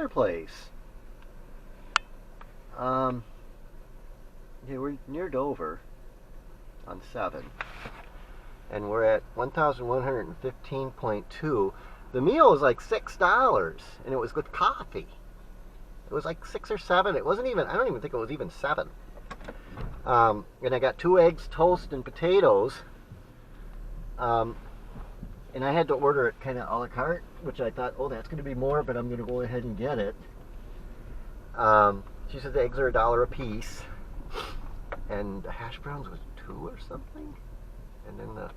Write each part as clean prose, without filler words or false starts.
another place. Yeah, we're near Dover on 7. And we're at 1,115.2. The meal was like $6, and it was with coffee. It was like 6 or 7. It wasn't even, I don't even think it was even 7. And I got 2 eggs, toast, and potatoes. And I had to order it kind of a la carte, which I thought, oh, that's going to be more, but I'm going to go ahead and get it. She said the eggs are $1 a piece, and the hash browns was $2 or something, and then the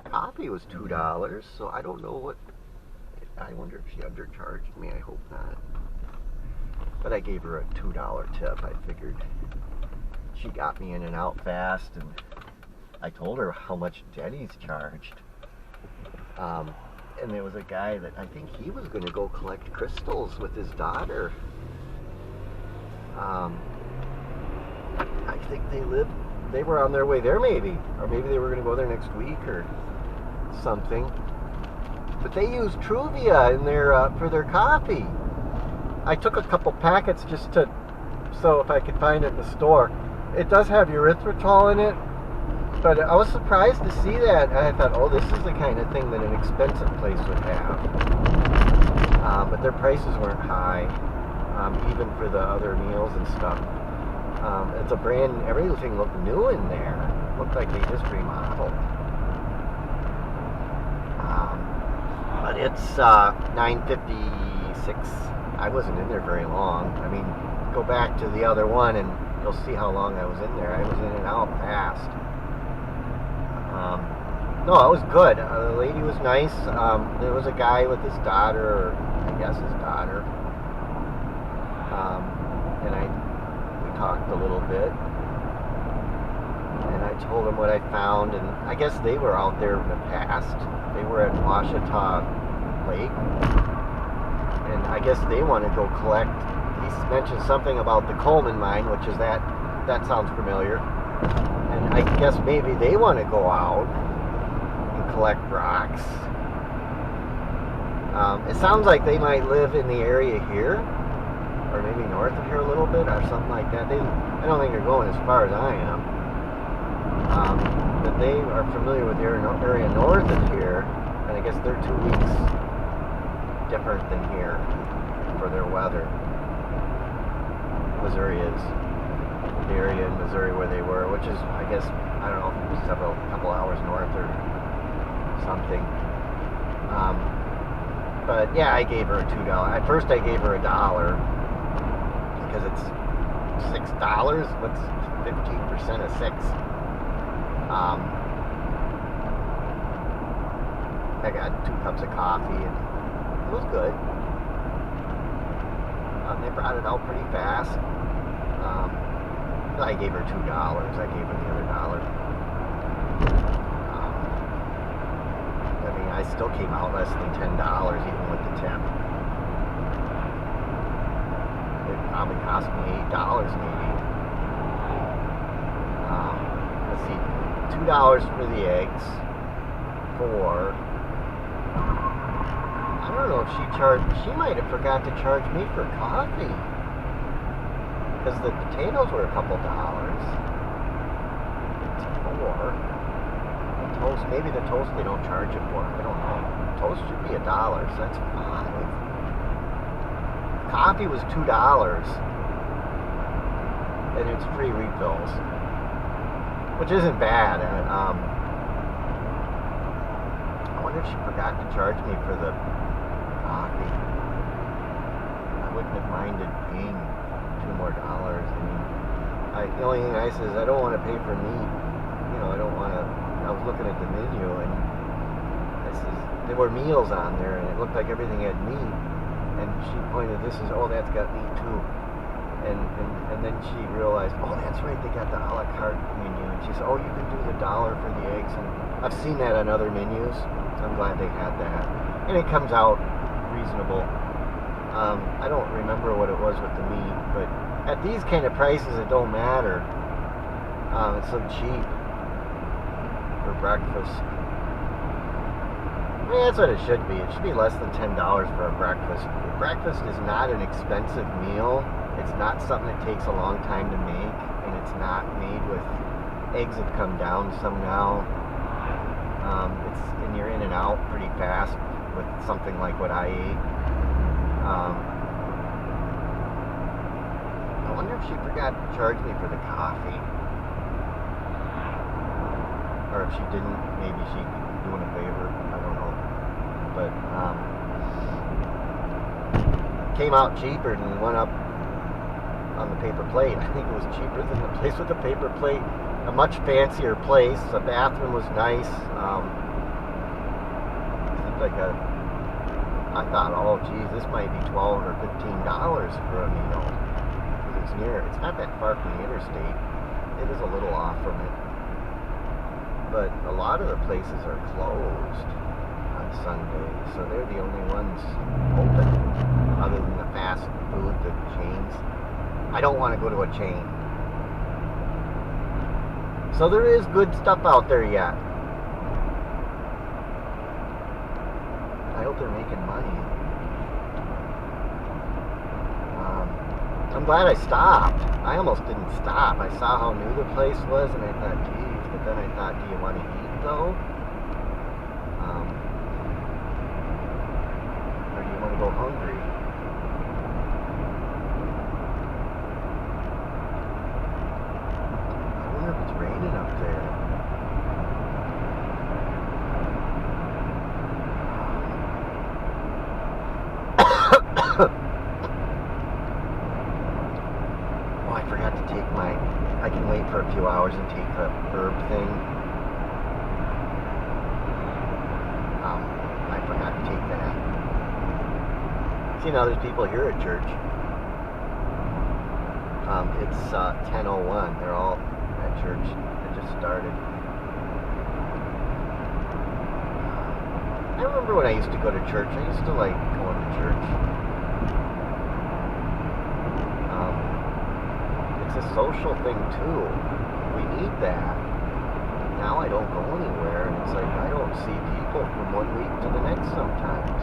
coffee was $2. So I don't know what. I wonder if she undercharged me. I hope not. But I gave her a $2 tip. I figured she got me in and out fast, and I told her how much Denny's charged. And there was a guy that I think he was going to go collect crystals with his daughter. I think they were on their way there maybe. Or maybe they were going to go there next week or something. But they use Truvia in their for their coffee. I took a couple packets just to, so if I could find it in the store. It does have erythritol in it, but I was surprised to see that. I thought, oh, this is the kind of thing that an expensive place would have. But their prices weren't high, even for the other meals and stuff. It's a brand, everything looked new in there. Looked like they just remodeled. But it's 9:56. I wasn't in there very long. I mean, go back to the other one and you'll see how long I was in there. I was in and out fast. No, it was good. The lady was nice. There was a guy with his daughter, or I guess his daughter. And we talked a little bit. And I told him what I found, and I guess they were out there in the past. They were at Washita Lake. And I guess they want to go collect. He mentioned something about the Coleman mine, which is that sounds familiar. And I guess maybe they want to go out and collect rocks. It sounds like they might live in the area here, or maybe north of here a little bit, or something like that. I don't think they're going as far as I am. But they are familiar with the area north of here, and I guess they're 2 weeks different than here for their weather. Missouri is the area in Missouri where they were, which is, I guess, I don't know, couple hours north or something. But yeah, I gave her a $2. At first I gave her $1 because it's $6. What's 15% of 6? I got 2 cups of coffee and it was good. They brought it out pretty fast. I gave her $2. I gave her the other $1. I mean, I still came out less than $10 even with the tip. It probably cost me $8 maybe. Let's see, $2 for the eggs. I don't know if she might have forgot to charge me for coffee. Because the potatoes were a couple dollars. It's 4. The toast, maybe the toast they don't charge it for. I don't know. Toast should be $1, so that's 5. Coffee was $2. And it's free refills. Which isn't bad. I wonder if she forgot to charge me for the coffee. I wouldn't have minded paying $2 more. I mean, the only thing I said is I don't want to pay for meat. You know, I don't want to. I was looking at the menu and there were meals on there, and it looked like everything had meat. And she pointed, that's got meat too. And then she realized, oh, that's right, they got the a la carte menu. And she said, oh, you can do the $1 for the eggs. And I've seen that on other menus. I'm glad they had that. And it comes out reasonable. I don't remember what it was with the meat, but at these kind of prices, it don't matter. It's so cheap for breakfast. mean, that's what it should be. It should be less than $10 for a breakfast. Breakfast is not an expensive meal. It's not something that takes a long time to make, and it's not made with eggs that come down some now. And you're in and out pretty fast with something like what I ate. I wonder if she forgot to charge me for the coffee. Or if she didn't, maybe she doing a favor. I don't know. But came out cheaper and went up on the paper plate. I think it was cheaper than the place with the paper plate. A much fancier place. The bathroom was nice. Seemed like I thought, oh geez, this might be $12 or $15 for a meal. Because it's near. It's not that far from the interstate. It is a little off from it. But a lot of the places are closed on Sunday, so they're the only ones open, other than the fast food, the chains. I don't want to go to a chain. So there is good stuff out there yet. I hope they're making money. I'm glad I stopped. I almost didn't stop. I saw how new the place was, and I thought, geez, but then I thought, do you want to eat, though? Or do you want to go hungry? I wonder if it's raining up there. Oh, I forgot to take I can wait for a few hours and take the herb thing. I forgot to take that. See, now there's people here at church. It's 10:01. They're all at church. They just started. I remember when I used to go to church. I used to like going to church. It's a social thing too. We need that. Now I don't go anywhere, and it's like I don't see people from one week to the next sometimes.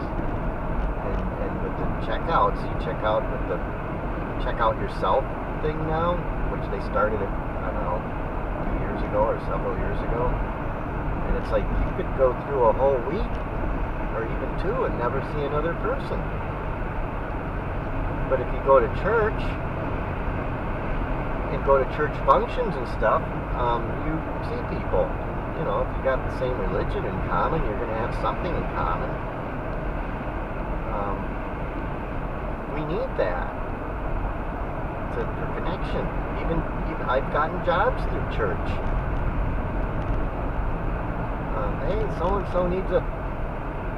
And with the checkouts, you check out with the check out yourself thing now, which they started it, I don't know, a few years ago or several years ago. And it's like you could go through a whole week or even two and never see another person. But if you go to church and go to church functions and stuff, you see people. You know, if you got the same religion in common, you're going to have something in common. We need that for connection. Even I've gotten jobs through church. Hey, so-and-so needs a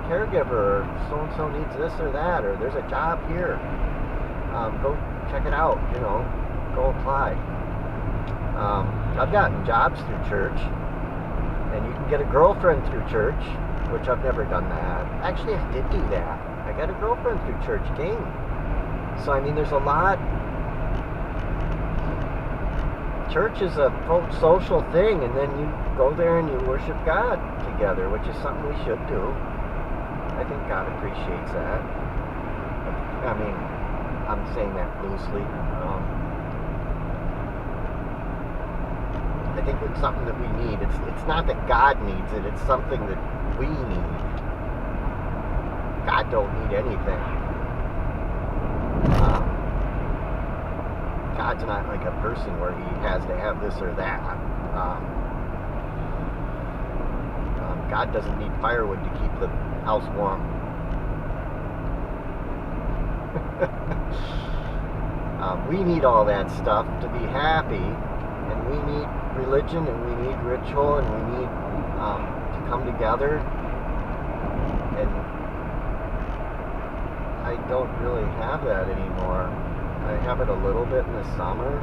caregiver, or so-and-so needs this or that, or there's a job here. Go check it out, you know. Go apply. I've gotten jobs through church, and you can get a girlfriend through church, which I've never done that. Actually, I did do that. I got a girlfriend through church game. So, I mean, there's a lot. Church is a social thing, and then you go there and you worship God together, which is something we should do. I think God appreciates that. I mean, I'm saying that loosely. I think it's something that we need. It's not that God needs it. It's something that we need. God don't need anything. God's not like a person where he has to have this or that. God doesn't need firewood to keep the house warm. We need all that stuff to be happy, and we need religion, and we need ritual, and we need to come together. And I don't really have that anymore. I have it a little bit in the summer.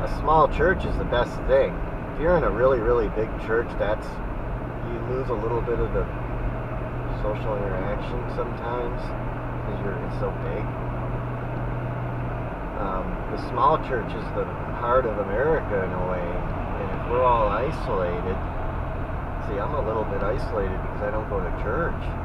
A small church is the best thing. If you're in a really, really big church, you lose a little bit of the social interaction sometimes because it's so big. The small church is the heart of America in a way, And if we're all isolated, see, I'm a little bit isolated because I don't go to church.